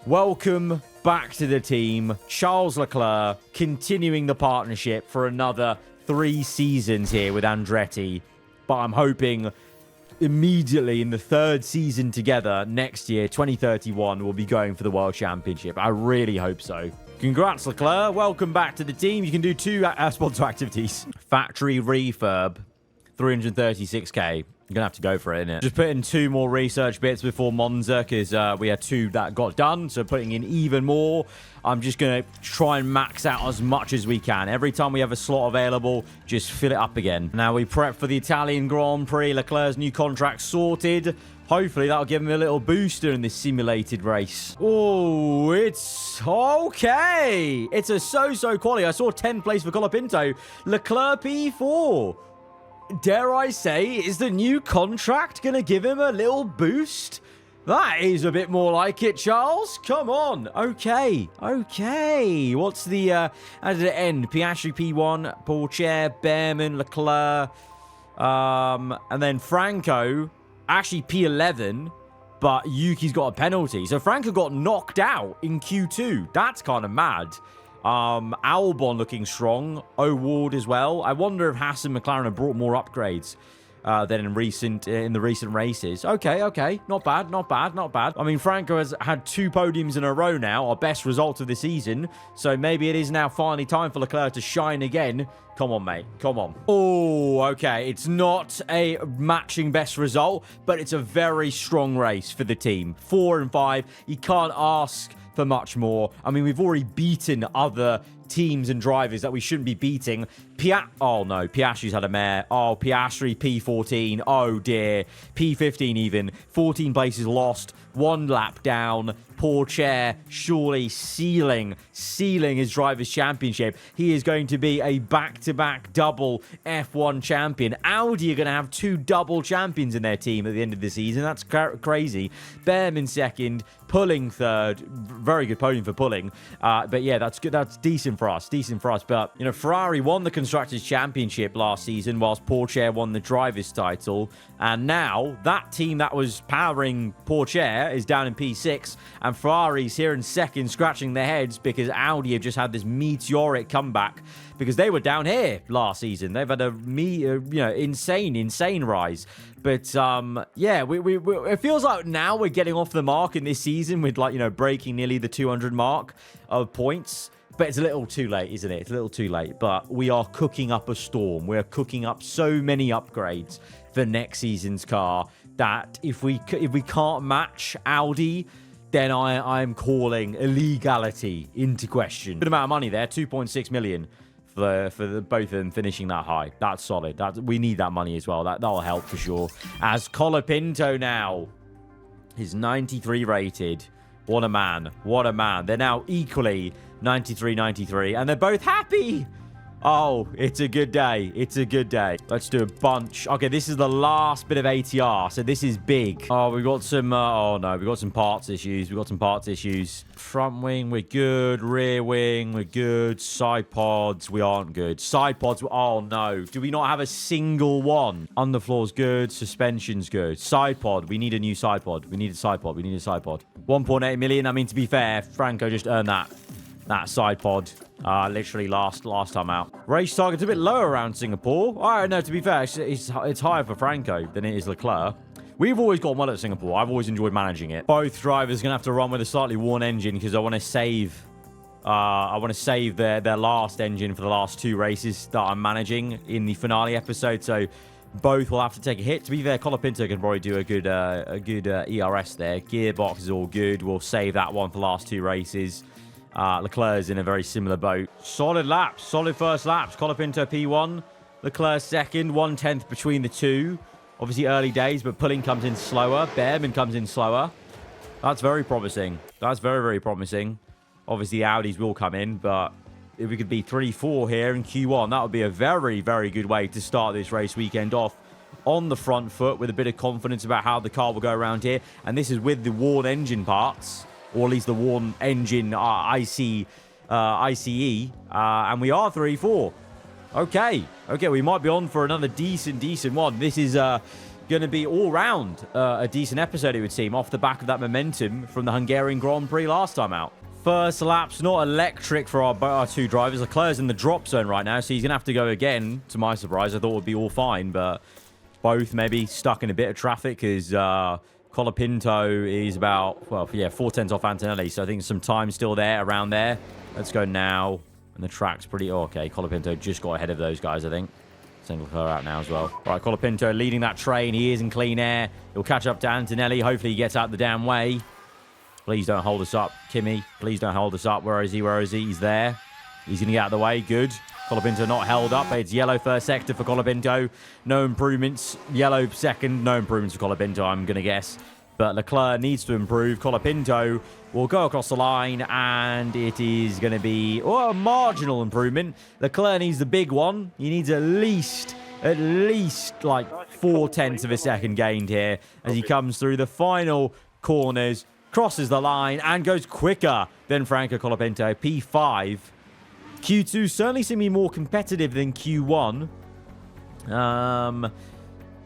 Welcome back to the team. Charles Leclerc continuing the partnership for another 3 seasons here with Andretti. But I'm hoping immediately in the 3rd season together next year, 2031, we'll be going for the World Championship. I really hope so. Congrats, Leclerc. Welcome back to the team. You can do 2 sponsor activities. Factory refurb, 336k. You're going to have to go for it, innit? Just put in 2 more research bits before Monza, because we had 2 that got done. So putting in even more. I'm just going to try and max out as much as we can. Every time we have a slot available, just fill it up again. Now we prep for the Italian Grand Prix. Leclerc's new contract sorted. Hopefully that'll give him a little booster in this simulated race. Oh, it's okay. It's a so-so quality. I saw 10th place for Colapinto. Leclerc P4. Dare I say, is the new contract going to give him a little boost? That is a bit more like it, Charles. Come on. Okay. Okay. What's the, how did it end? Piastri P1, Pourchaire, Behrman, Leclerc, and then Franco, actually P11, but Yuki's got a penalty. So Franco got knocked out in Q2. That's kind of mad. Albon looking strong. O'Ward as well. I wonder if Haas and McLaren have brought more upgrades than in the recent races. Okay. Not bad. I mean, Franco has had 2 podiums in a row now, our best result of the season. So maybe it is now finally time for Leclerc to shine again. Come on, mate. Come on. Oh, okay. It's not a matching best result, but it's a very strong race for the team. 4 and 5. You can't ask for much more. I mean, we've already beaten other teams and drivers that we shouldn't be beating. Oh no, Piastri's had a mare. Oh, Piastri P14. Oh dear. P15 even. 14 places lost. 1 lap down. Pourchaire surely sealing his Drivers' Championship. He is going to be a back-to-back double F1 champion. Audi are going to have 2 double champions in their team at the end of the season. That's crazy. Behrman second, Pulling third. Very good podium for Pulling. But yeah, that's good. That's decent for us. But, you know, Ferrari won the Constructors' Championship last season whilst Pourchaire won the Drivers' title. And now that team that was powering Pourchaire is down in P6. And Ferrari's here in second, scratching their heads because Audi have just had this meteoric comeback because they were down here last season. They've had a insane rise. But yeah, it feels like now we're getting off the mark in this season with, like, you know, breaking nearly the 200 mark of points. But it's a little too late, isn't it? It's a little too late. But we are cooking up a storm. We're cooking up so many upgrades for next season's car that if we can't match Audi, then I'm calling illegality into question. Good amount of money there, 2.6 million for both of them finishing that high. That's solid. We need that money as well. That'll help for sure. As Colapinto now is 93 rated. What a man. What a man. They're now equally 93, and they're both happy. Oh, it's a good day. It's a good day. Let's do a bunch. Okay, this is the last bit of ATR, so this is big. Oh, we've got some... oh, no. We've got some parts issues. Front wing, we're good. Rear wing, we're good. Side pods, we aren't good. Side pods... oh, no. Do we not have a single one? Underfloor's good. Suspension's good. Side pod. We need a new side pod. We need a side pod. 1.8 million. I mean, to be fair, Franco just earned that side pod literally last time out. Race target's a bit lower around Singapore. All right, no, to be fair, it's higher for Franco than it is Leclerc. We've always gone well at Singapore. I've always enjoyed managing it. Both drivers are going to have to run with a slightly worn engine because I want to save their last engine for the last 2 races that I'm managing in the finale episode. So both will have to take a hit. To be fair, Colapinto can probably do a good ERS there. Gearbox is all good. We'll save that one for the last 2 races. Leclerc's in a very similar boat. Solid laps. Solid first laps. Colapinto P1. Leclerc second. 1/10 between the two. Obviously early days, but Pulling comes in slower. Behrman comes in slower. That's very promising. That's very, very promising. Obviously, Audis will come in, but if we could be 3-4 here in Q1, that would be a very, very good way to start this race weekend off on the front foot with a bit of confidence about how the car will go around here. And this is with the worn engine parts, or at least the worn engine ICE, and we are 3-4. Okay, we might be on for another decent one. This is going to be all round a decent episode, it would seem, off the back of that momentum from the Hungarian Grand Prix last time out. First lap's not electric for our two drivers. Leclerc's in the drop zone right now, so he's going to have to go again, to my surprise. I thought it would be all fine, but both maybe stuck in a bit of traffic because Colapinto is about, well, yeah, 4/10 off Antonelli, so I think some time still there, around there. Let's go now. And the track's pretty... Oh, okay, Colapinto just got ahead of those guys, I think. Send Leclerc out now as well. All right, Colapinto leading that train. He is in clean air. He'll catch up to Antonelli. Hopefully he gets out the damn way. Please don't hold us up, Kimi. Please don't hold us up. Where is he? He's there. He's going to get out of the way. Good. Colapinto not held up. It's yellow first sector for Colapinto. No improvements. Yellow second. No improvements for Colapinto, I'm going to guess. But Leclerc needs to improve. Colapinto will go across the line, and it is going to be a marginal improvement. Leclerc needs the big one. He needs at least like 4/10 of a second gained here as he comes through the final corners, crosses the line, and goes quicker than Franco Colapinto. P5. Q2 certainly seem to be more competitive than Q1.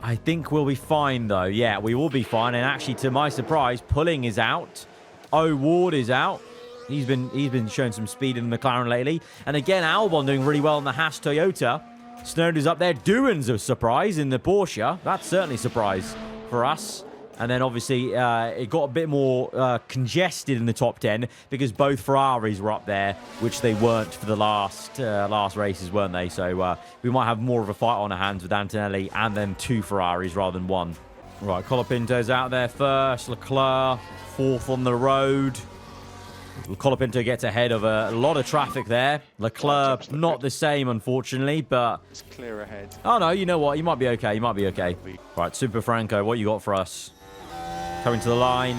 I think we'll be fine, though. Yeah, we will be fine. And actually, to my surprise, Pulling is out. Ward is out. He's been showing some speed in the McLaren lately. And again, Albon doing really well in the Haas Toyota. Snowden's up there. Doohan's a surprise in the Porsche. That's certainly a surprise for us. And then, obviously, it got a bit more congested in the top 10 because both Ferraris were up there, which they weren't for the last races, weren't they? So we might have more of a fight on our hands with Antonelli and then two Ferraris rather than one. Right, Colapinto's out there first. Leclerc, fourth on the road. Colapinto gets ahead of a lot of traffic there. Leclerc, not the same, unfortunately, but... It's clear ahead. Oh, no, you know what? He might be okay. He might be okay. Right, Super Franco, what you got for us? Coming to the line.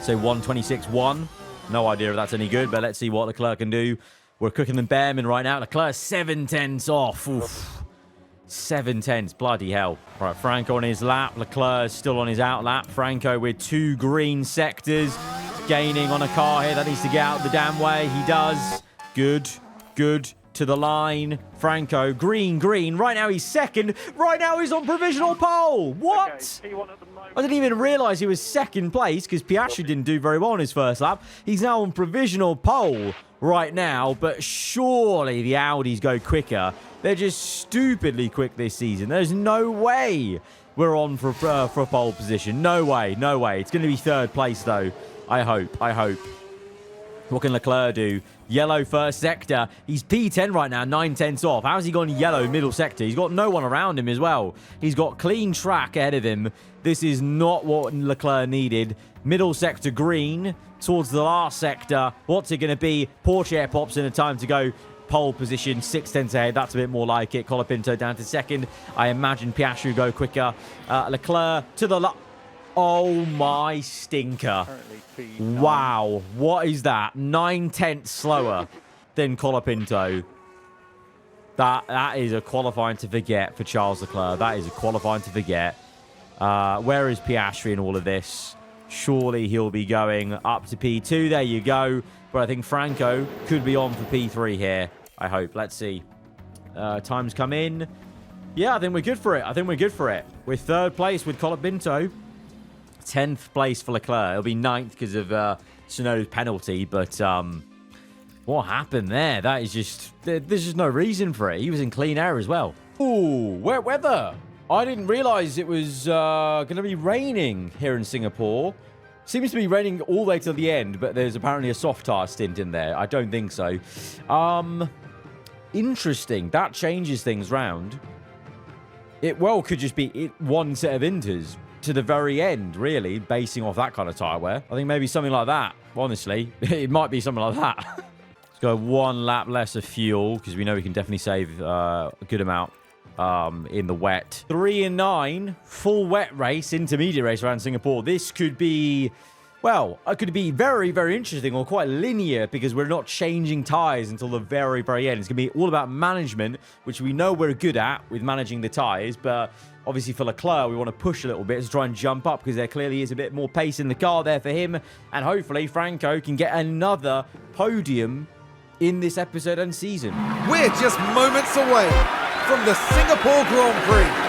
Say 1:26.1. No idea if that's any good, but let's see what Leclerc can do. We're cooking the Bearman right now. Leclerc 7/10 off. Oof. 7/10. Bloody hell. Right, Franco on his lap. Leclerc still on his out lap. Franco with two green sectors. Gaining on a car here that needs to get out the damn way. He does. Good. To the line. Franco, green. Right now he's second. Right now he's on provisional pole. What? Okay, P1 at the moment. I didn't even realise he was second place because Piastri didn't do very well on his first lap. He's now on provisional pole right now, but surely the Audis go quicker. They're just stupidly quick this season. There's no way we're on for a pole position. No way. It's going to be third place, though. I hope. What can Leclerc do? Yellow first sector. He's P10 right now, 9/10 off. How's he gone yellow middle sector? He's got no one around him as well. He's got clean track ahead of him. This is not what Leclerc needed. Middle sector green towards the last sector. What's it going to be? Porsche air pops in a time to go. Pole position, 6/10 ahead. That's a bit more like it. Colapinto down to second. I imagine Piastri go quicker. Leclerc to the Oh my stinker. Wow. What is that? 9/10 slower than Colapinto. That is a qualifying to forget for Charles Leclerc. That is a qualifying to forget. Where is Piastri in all of this? Surely he'll be going up to P2. There you go. But I think Franco could be on for P3 here. I hope. Let's see. Times come in. Yeah, I think we're good for it. We're third place with Colapinto. 10th place for Leclerc. It'll be 9th because of Tsunoda's penalty. But what happened there? That is just... There's just no reason for it. He was in clean air as well. Ooh, wet weather. I didn't realize it was going to be raining here in Singapore. Seems to be raining all the way to the end, but there's apparently a soft tire stint in there. I don't think so. Interesting. That changes things round. It could just be one set of inters to the very end, really, basing off that kind of tyre wear. I think maybe something like that, honestly. It might be something like that. Let's go one lap less of fuel, because we know we can definitely save a good amount in the wet. 3 and 9, full wet race, intermediate race around Singapore. This could be Well, it could be very, very interesting or quite linear because we're not changing tyres until the very, very end. It's going to be all about management, which we know we're good at with managing the tyres. But obviously for Leclerc, we want to push a little bit to try and jump up because there clearly is a bit more pace in the car there for him. And hopefully Franco can get another podium in this episode and season. We're just moments away from the Singapore Grand Prix.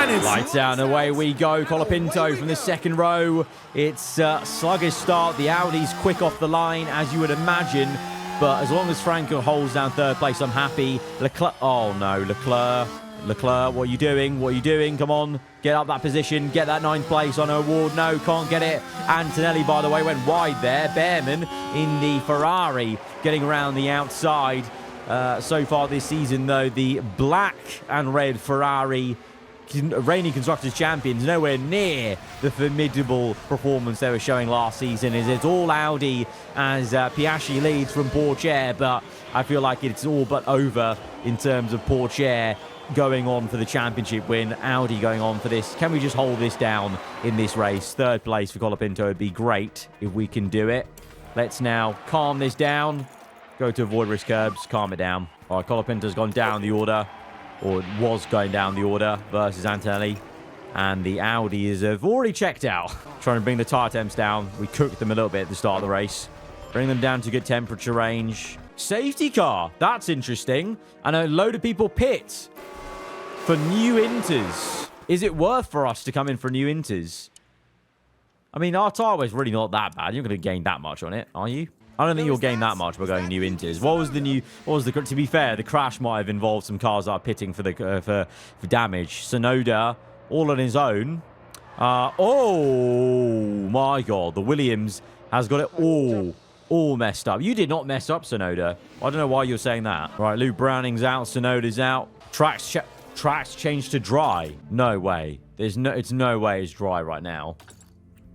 Lights out and away we go. Colapinto from the second row. It's a sluggish start. The Audi's quick off the line, as you would imagine. But as long as Franco holds down third place, I'm happy. Leclerc. Oh, no. Leclerc, what are you doing? What are you doing? Come on. Get up that position. Get that ninth place on award. No, can't get it. Antonelli, by the way, went wide there. Behrman in the Ferrari getting around the outside. So far this season, though, the black and red Ferrari reigning Constructors Champions, nowhere near the formidable performance they were showing last season. It's all Audi as Piastri leads from Pourchaire, but I feel like it's all but over in terms of Pourchaire going on for the championship win, Audi going on for this. Can we just hold this down in this race? Third place for Colapinto would be great if we can do it. Let's now calm this down. Go to avoid risk curbs, calm it down. All right, Colapinto's gone down the order. Or it was going down the order versus Antonelli. And the Audis have already checked out. Trying to bring the tyre temps down. We cooked them a little bit at the start of the race. Bring them down to good temperature range. Safety car. That's interesting. And a load of people pit for new inters. Is it worth for us to come in for new inters? I mean, our tyre weight's really not that bad. You're not going to gain that much on it, are you? I don't think you'll gain that much by going new inters. To be fair, the crash might have involved some cars that are pitting for damage. Sonoda, all on his own. Oh my God, the Williams has got it all messed up. You did not mess up, Sonoda. I don't know why you're saying that. Right, Luke Browning's out, Sonoda's out. Tracks changed to dry. No way. It's no way it's dry right now.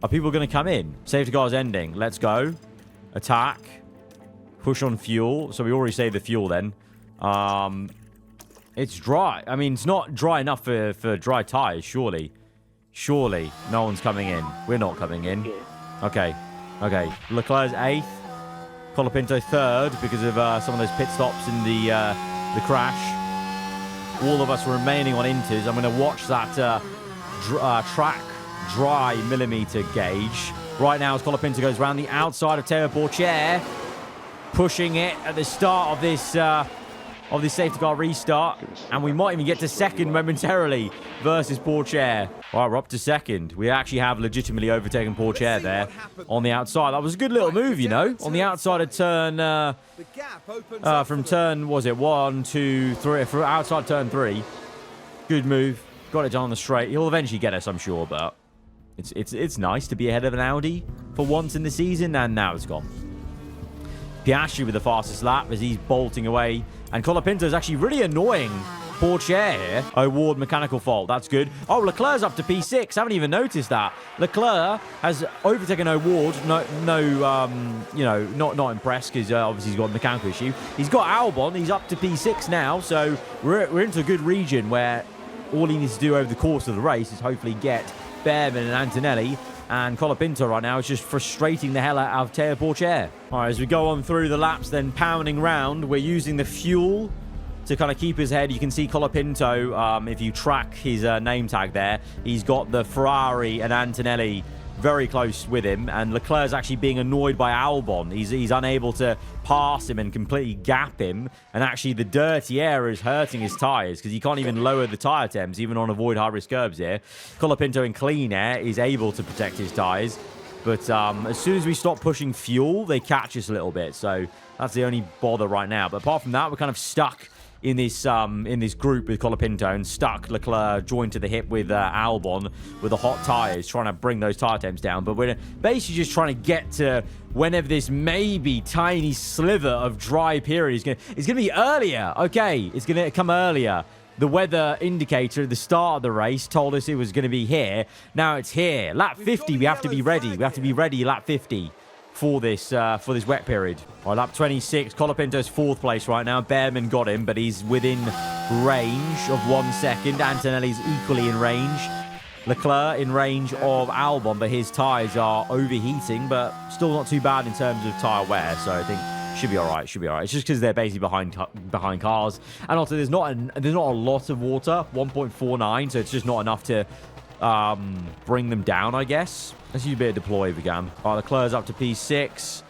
Are people going to come in? Safety car's ending. Let's go. Attack. Push on fuel. So we already saved the fuel then. It's dry. I mean, it's not dry enough for dry tires, surely. Surely. No one's coming in. We're not coming in. Okay. Leclerc's 8th. Colapinto 3rd because of some of those pit stops in the crash. All of us remaining on inters. I'm going to watch that track dry millimeter gauge. Right now, as Colapinto goes around the outside of Théo Pourchaire, pushing it at the start of this safety car restart, and we might even get to second momentarily versus Pourchaire. All right, we're up to second. We actually have legitimately overtaken Pourchaire there on the outside. That was a good little move, you know, on the outside of turn from turn, was it 1, 2, 3, from outside turn 3. Good move. Got it done on the straight. He'll eventually get us, I'm sure, but it's nice to be ahead of an Audi for once in the season, and now it's gone. Piastri with the fastest lap as he's bolting away, and Colapinto is actually really annoying Pourchaire here. Award mechanical fault. That's good. Oh, Leclerc's up to P6. Haven't even noticed that. Leclerc has overtaken Award. Not impressed because obviously he's got a mechanical issue. He's got Albon. He's up to P6 now, so we're into a good region where all he needs to do over the course of the race is hopefully get Behrman and Antonelli, and Colapinto right now is just frustrating the hell out of Théo Pourchaire. All right, as we go on through the laps, then pounding round, we're using the fuel to kind of keep his head. You can see Colapinto, if you track his name tag there, he's got the Ferrari and Antonelli very close with him, and Leclerc's actually being annoyed by Albon. He's unable to pass him and completely gap him, and actually the dirty air is hurting his tyres because he can't even lower the tyre temps, even on avoid high-risk curbs here. Colapinto in clean air is able to protect his tyres, but as soon as we stop pushing fuel, they catch us a little bit, so that's the only bother right now. But apart from that, we're kind of stuck in this group with Colapinto, and stuck Leclerc joined to the hip with Albon with the hot tyres, trying to bring those tyre temps down. But we're basically just trying to get to whenever this maybe tiny sliver of dry period is going to be earlier. Okay, it's going to come earlier. The weather indicator at the start of the race told us it was going to be here. Now it's here. Lap 50, we have to be ready. We have to be ready lap 50. For this wet period. All right, lap 26, Colapinto's 4th place right now. Behrman got him, but he's within range of 1 second. Antonelli's equally in range. Leclerc in range of Albon, but his tyres are overheating, but still not too bad in terms of tyre wear. So I think should be all right. Should be all right. It's just because they're basically behind cars, and also there's not a lot of water, 1.49, so it's just not enough to bring them down, I guess. Let's use a bit of deploy if we can. All right, Leclerc's up to P6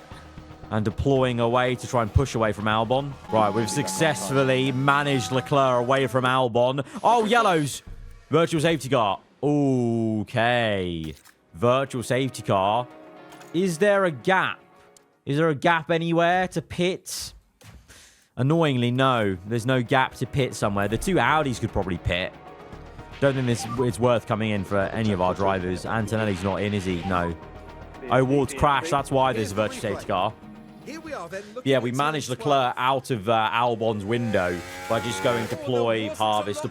and deploying away to try and push away from Albon. Right, we've successfully managed Leclerc away from Albon. Oh, yellows! Virtual safety car. Okay. Virtual safety car. Is there a gap? Is there a gap anywhere to pit? Annoyingly, no. There's no gap to pit somewhere. The two Audis could probably pit. Don't think it's worth coming in for any of our drivers. Antonelli's not in, is he? No. Oh, Ward's crashed. That's why there's a virtual safety car. Yeah, we managed Leclerc out of Albon's window by just going deploy, harvest.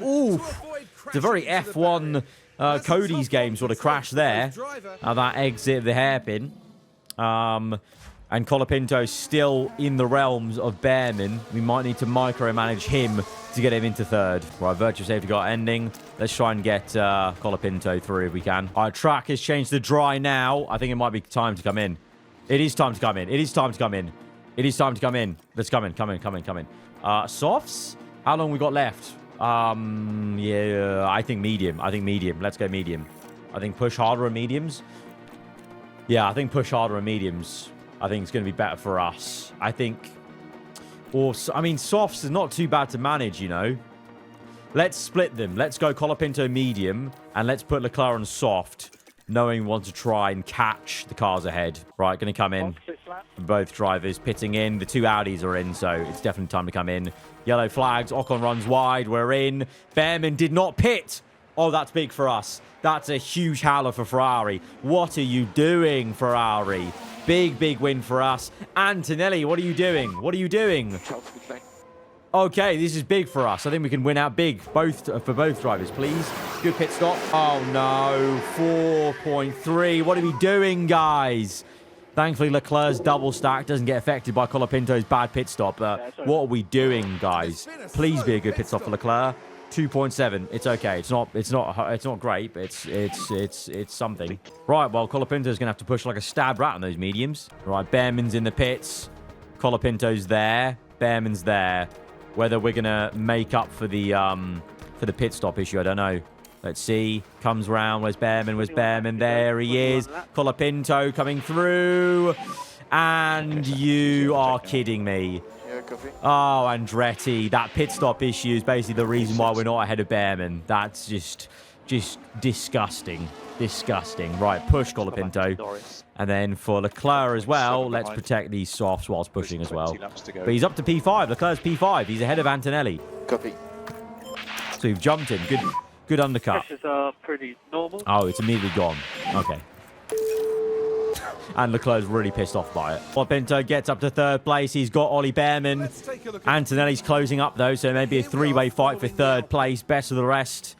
Ooh! It's a very F1 Cody's game sort of crash there. That exit of the hairpin. And Colapinto's still in the realms of Behrman. We might need to micromanage him to get him into third. Right, virtual safety car ending. Let's try and get Colapinto through if we can. Our track has changed to dry now. I think it might be time to come in. It is time to come in. Let's come in. Softs? How long we got left? Yeah, I think medium. Let's go medium. I think push harder on mediums. Yeah, I think push harder on mediums. I think it's going to be better for us. I think... softs is not too bad to manage, you know. Let's split them. Let's go Colapinto medium, and let's put Leclerc on soft, knowing we want to try and catch the cars ahead. Right, going to come in. Both drivers pitting in. The two Audis are in, so it's definitely time to come in. Yellow flags. Ocon runs wide. We're in. Behrman did not pit. Oh, that's big for us. That's a huge howler for Ferrari. What are you doing, Ferrari? Big win for us. Antonelli, what are you doing? Okay, this is big for us. I think we can win out big for both drivers, please. Good pit stop. Oh, no. 4.3. What are we doing, guys? Thankfully, Leclerc's double stack doesn't get affected by Colapinto's bad pit stop. But what are we doing, guys? Please be a good pit stop for Leclerc. 2.7. It's okay. It's not great, but it's something. Right, well, Colapinto's gonna have to push like a stab rat on those mediums. Right, Behrman's in the pits. Colapinto's there. Behrman's there. Whether we're gonna make up for the pit stop issue, I don't know. Let's see. Comes round. Where's Behrman? There he is. Colapinto coming through. And you are kidding me. Oh, Andretti. That pit stop issue is basically the reason why we're not ahead of Behrman. That's just disgusting. Right, push Colapinto. And then for Leclerc as well, let's protect these softs whilst pushing as well. But he's up to P5. Leclerc's P5. He's ahead of Antonelli. Copy. So we've jumped in. Good undercut. Pressures are pretty normal. Oh, it's immediately gone. Okay. And Leclerc's really pissed off by it. Colapinto gets up to third place. He's got Ollie Behrman. Antonelli's closing up, though, so maybe a three-way fight for third place. Best of the rest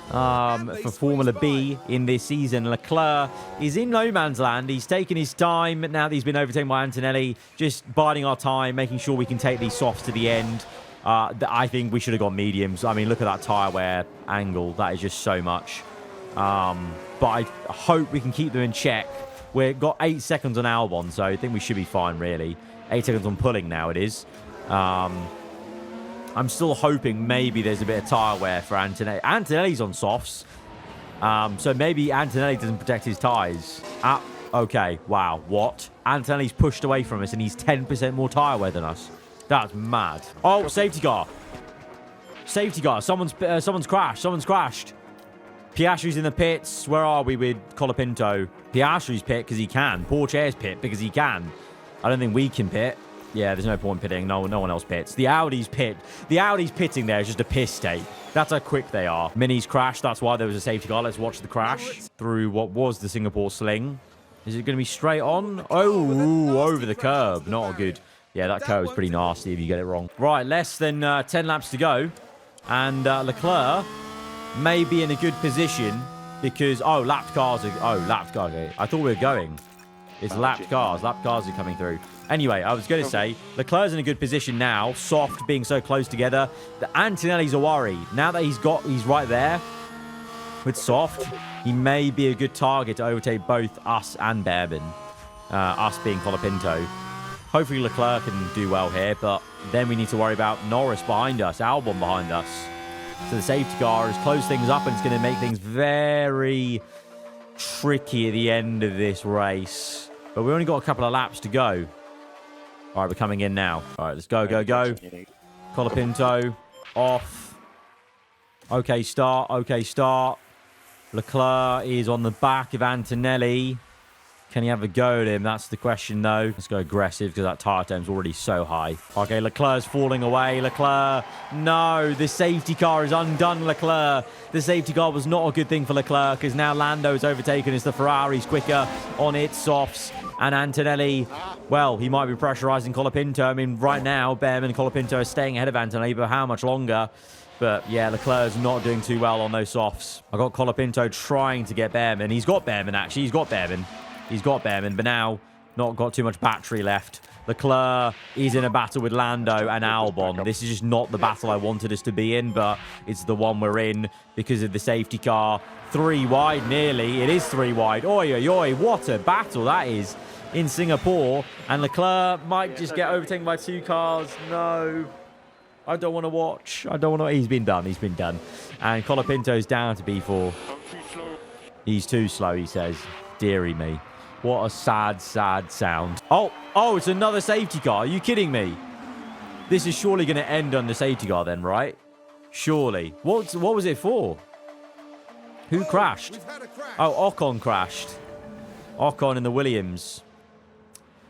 for Formula B in this season. Leclerc is in no man's land. He's taken his time now that he's been overtaken by Antonelli. Just biding our time, making sure we can take these softs to the end. I think we should have got mediums. I mean, look at that tyre wear angle. That is just so much. But I hope we can keep them in check. We've got 8 seconds on Albon, so I think we should be fine, really. 8 seconds on pulling now it is. I'm still hoping maybe there's a bit of tyre wear for Antonelli. Antonelli's on softs. So maybe Antonelli doesn't protect his tyres. Okay, wow, what? Antonelli's pushed away from us and he's 10% more tyre wear than us. That's mad. Oh, safety car. Safety car. Someone's crashed. Piastri's in the pits. Where are we with Colapinto? Piastri's pit because he can. Porche's pit because he can. I don't think we can pit. Yeah, there's no point pitting. No one else pits. The Audi's pit. The Audi's pitting there is just a piss take. That's how quick they are. Mini's crashed. That's why there was a safety car. Let's watch the crash through what was the Singapore sling. Is it going to be straight on? Oh, over the curb. Not good. Yeah, that curve is pretty nasty if you get it wrong. Right, less than 10 laps to go. And Leclerc may be in a good position because... Oh, lapped cars. Okay. I thought we were going. It's lapped cars. Lapped cars are coming through. Anyway, I was going to say, Leclerc's in a good position now. Soft being so close together. The Antonelli's a worry. Now that he's right there, with soft, he may be a good target to overtake both us and Behrman. Us being Colapinto. Hopefully Leclerc can do well here, but then we need to worry about Norris behind us, Albon behind us. So the safety car has closed things up, and it's going to make things very tricky at the end of this race. But we only got a couple of laps to go. All right, we're coming in now. All right, let's go, go, go. Colapinto off. Okay, start. Okay, start. Leclerc is on the back of Antonelli. Can he have a go at him? That's the question, though. Let's go aggressive because that tyre time's already so high. Okay, Leclerc's falling away. Leclerc. No, the safety car has undone Leclerc. The safety car was not a good thing for Leclerc because now Lando's overtaken as the Ferrari's quicker on its softs. And Antonelli, well, he might be pressurizing Colapinto. I mean, right now, Behrman and Colapinto are staying ahead of Antonelli, but how much longer? But yeah, Leclerc's not doing too well on those softs. I got Colapinto trying to get Behrman. He's got Behrman, actually. He's got Behrman, but now not got too much battery left. Leclerc is in a battle with Lando and Albon. This is just not the battle I wanted us to be in, but it's the one we're in because of the safety car. 3 wide, nearly. It is 3 wide. Oi, oi, oi. What a battle that is in Singapore. And Leclerc might just get overtaken by 2 cars. No. I don't want to watch. I don't want to... He's been done. He's been done. And Colapinto's down to B4. He's too slow, he says. Deary me. What a sad, sad sound. Oh, it's another safety car. Are you kidding me? This is surely going to end on the safety car then, right? Surely. What was it for? Who crashed? Oh, Ocon crashed. Ocon in the Williams.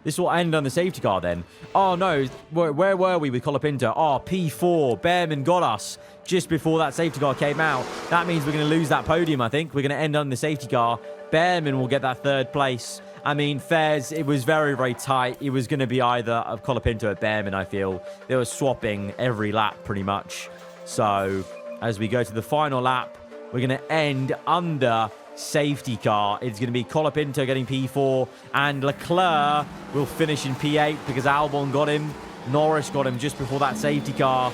This will end on the safety car then. Oh, no. Where were we with Colapinto? Oh, P4. Behrman got us just before that safety car came out. That means we're going to lose that podium, I think. We're going to end on the safety car. Behrman will get that 3rd place. I mean, Fairs, it was very, very tight. It was going to be either of Colapinto or Behrman, I feel. They were swapping every lap pretty much. So, as we go to the final lap, we're going to end under safety car. It's going to be Colapinto getting P4, and Leclerc will finish in P8 because Albon got him. Norris got him just before that safety car.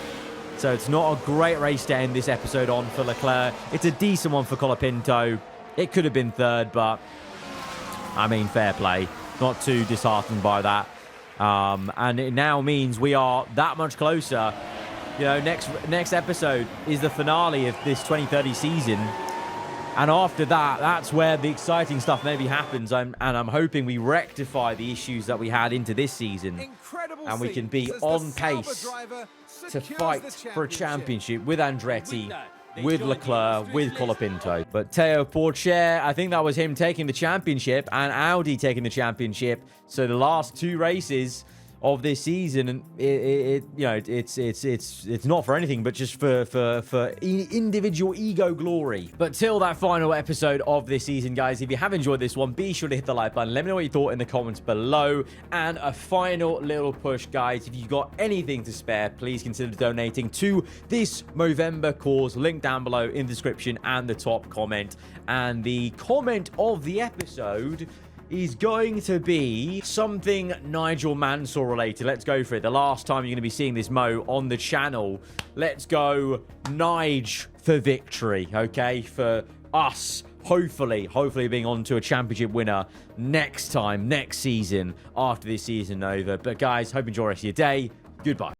So it's not a great race to end this episode on for Leclerc. It's a decent one for Colapinto. It could have been 3rd, but I mean, fair play. Not too disheartened by that. And it now means we are that much closer. You know, next episode is the finale of this 2030 season. And after that, that's where the exciting stuff maybe happens. And I'm hoping we rectify the issues that we had into this season. And we can be on pace to fight for a championship with Andretti, with Leclerc, with Colapinto. But Théo Pourchaire, I think that was him taking the championship and Audi taking the championship. So the last 2 races of this season, and it's not for anything but just for individual ego glory. But till that final episode of this season, guys, if you have enjoyed this one, be sure to hit the like button. Let me know what you thought in the comments below. And a final little push, guys, if you've got anything to spare, please consider donating to this Movember cause. Link down below in the description and the top comment. And the comment of the episode is going to be something Nigel Mansell related. Let's go for it. The last time you're going to be seeing this Mo on the channel. Let's go Nige for victory, okay? For us, hopefully being on to a championship winner next time, next season, after this season over. But guys, hope you enjoy the rest of your day. Goodbye.